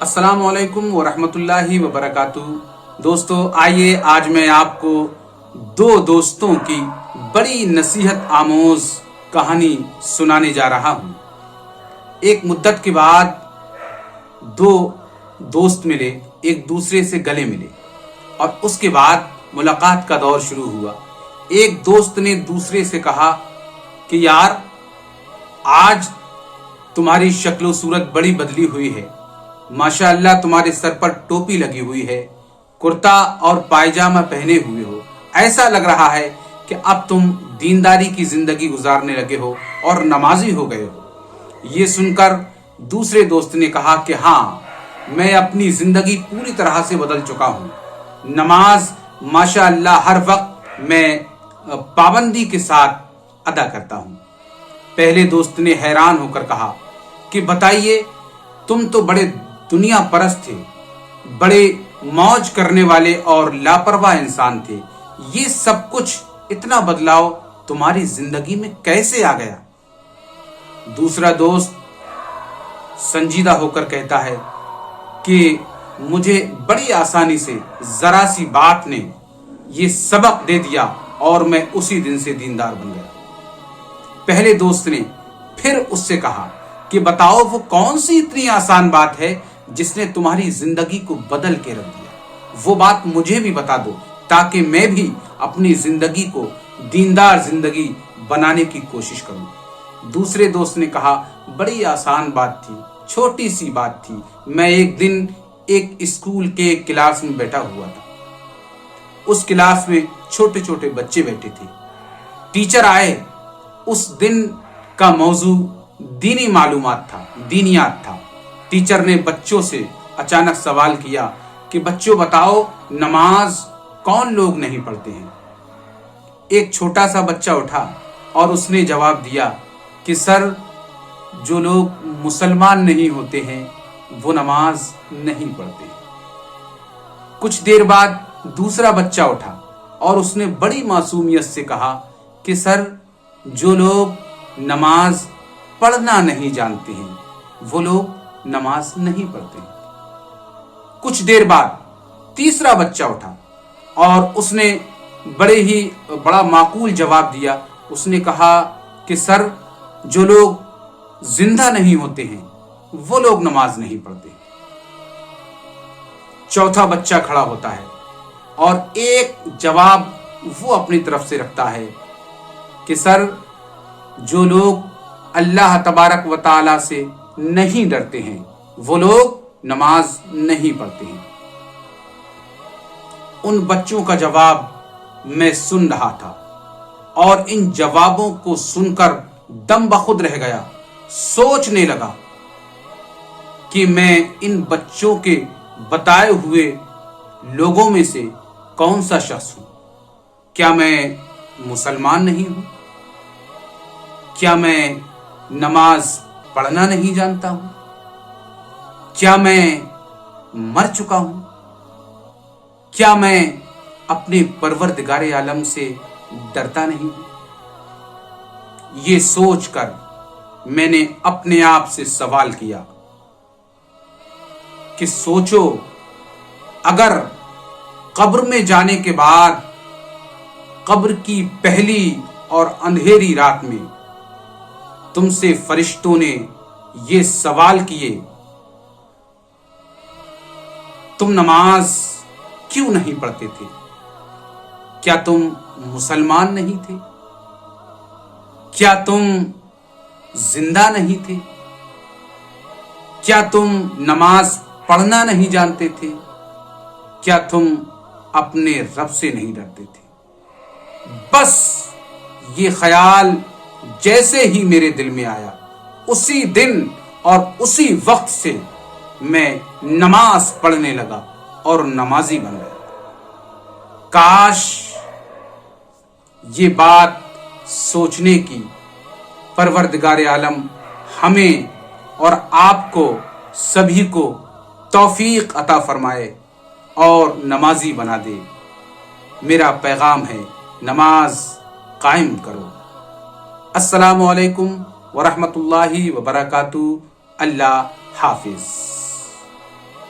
السلام علیکم ورحمۃ اللہ وبرکاتہ۔ دوستو آئیے آج میں آپ کو دو دوستوں کی بڑی نصیحت آموز کہانی سنانے جا رہا ہوں۔ ایک مدت کے بعد دو دوست ملے، ایک دوسرے سے گلے ملے اور اس کے بعد ملاقات کا دور شروع ہوا۔ ایک دوست نے دوسرے سے کہا کہ یار آج تمہاری شکل و صورت بڑی بدلی ہوئی ہے، ماشاء اللہ تمہارے سر پر ٹوپی لگی ہوئی ہے، کرتا اور پائجامہ پہنے ہوئے ہو، ایسا لگ رہا ہے کہ اب تم دینداری کی زندگی گزارنے لگے ہو اور نمازی ہو گئے ہو۔ یہ سن کر دوسرے دوست نے کہا کہ ہاں، میں اپنی زندگی پوری طرح سے بدل چکا ہوں، نماز ماشاء اللہ ہر وقت میں پابندی کے ساتھ ادا کرتا ہوں۔ پہلے دوست نے حیران ہو کر کہا کہ بتائیے، تم تو بڑے دنیا پرست تھے، بڑے موج کرنے والے اور لاپرواہ انسان تھے، یہ سب کچھ اتنا بدلاؤ تمہاری زندگی میں کیسے آ گیا؟ دوسرا دوست سنجیدہ ہو کر کہتا ہے کہ مجھے بڑی آسانی سے ذرا سی بات نے یہ سبق دے دیا اور میں اسی دن سے دیندار بن گیا۔ پہلے دوست نے پھر اس سے کہا کہ بتاؤ وہ کون سی اتنی آسان بات ہے جس نے تمہاری زندگی کو بدل کے رکھ دیا، وہ بات مجھے بھی بتا دو تاکہ میں بھی اپنی زندگی کو دیندار زندگی بنانے کی کوشش کروں۔ دوسرے دوست نے کہا بڑی آسان بات تھی، چھوٹی سی بات تھی، میں ایک دن ایک اسکول کے کلاس میں بیٹھا ہوا تھا، اس کلاس میں چھوٹے چھوٹے بچے بیٹھے تھے، ٹیچر آئے، اس دن کا موضوع دینی معلومات تھا، دینیات تھا۔ ٹیچر نے بچوں سے اچانک سوال کیا کہ بچوں بتاؤ نماز کون لوگ نہیں پڑھتے ہیں؟ ایک چھوٹا سا بچہ اٹھا اور اس نے جواب دیا کہ سر، جو لوگ مسلمان نہیں ہوتے ہیں وہ نماز نہیں پڑھتے۔ کچھ دیر بعد دوسرا بچہ اٹھا اور اس نے بڑی معصومیت سے کہا کہ سر، جو لوگ نماز پڑھنا نہیں جانتے ہیں وہ لوگ نماز نہیں پڑھتے۔ کچھ دیر بعد تیسرا بچہ اٹھا اور اس نے بڑا معقول جواب دیا، اس نے کہا کہ سر، جو لوگ زندہ نہیں ہوتے ہیں وہ لوگ نماز نہیں پڑھتے۔ چوتھا بچہ کھڑا ہوتا ہے اور ایک جواب وہ اپنی طرف سے رکھتا ہے کہ سر، جو لوگ اللہ تبارک و تعالی سے نہیں ڈرتے ہیں وہ لوگ نماز نہیں پڑھتے ہیں۔ ان بچوں کا جواب میں سن رہا تھا اور ان جوابوں کو سن کر دم بخود رہ گیا، سوچنے لگا کہ میں ان بچوں کے بتائے ہوئے لوگوں میں سے کون سا شخص ہوں؟ کیا میں مسلمان نہیں ہوں؟ کیا میں نماز پڑھنا نہیں جانتا ہوں؟ کیا میں مر چکا ہوں؟ کیا میں اپنے پروردگار عالم سے ڈرتا نہیں ہوں؟ یہ سوچ کر میں نے اپنے آپ سے سوال کیا کہ سوچو، اگر قبر میں جانے کے بعد قبر کی پہلی اور اندھیری رات میں تم سے فرشتوں نے یہ سوال کیے تم نماز کیوں نہیں پڑھتے تھے؟ کیا تم مسلمان نہیں تھے؟ کیا تم زندہ نہیں تھے؟ کیا تم نماز پڑھنا نہیں جانتے تھے؟ کیا تم اپنے رب سے نہیں ڈرتے تھے؟ بس یہ خیال جیسے ہی میرے دل میں آیا، اسی دن اور اسی وقت سے میں نماز پڑھنے لگا اور نمازی بن گیا۔ کاش یہ بات سوچنے کی پروردگار عالم ہمیں اور آپ کو سبھی کو توفیق عطا فرمائے اور نمازی بنا دے۔ میرا پیغام ہے، نماز قائم کرو۔ السلام علیکم ورحمۃ اللہ وبرکاتہ۔ اللہ حافظ۔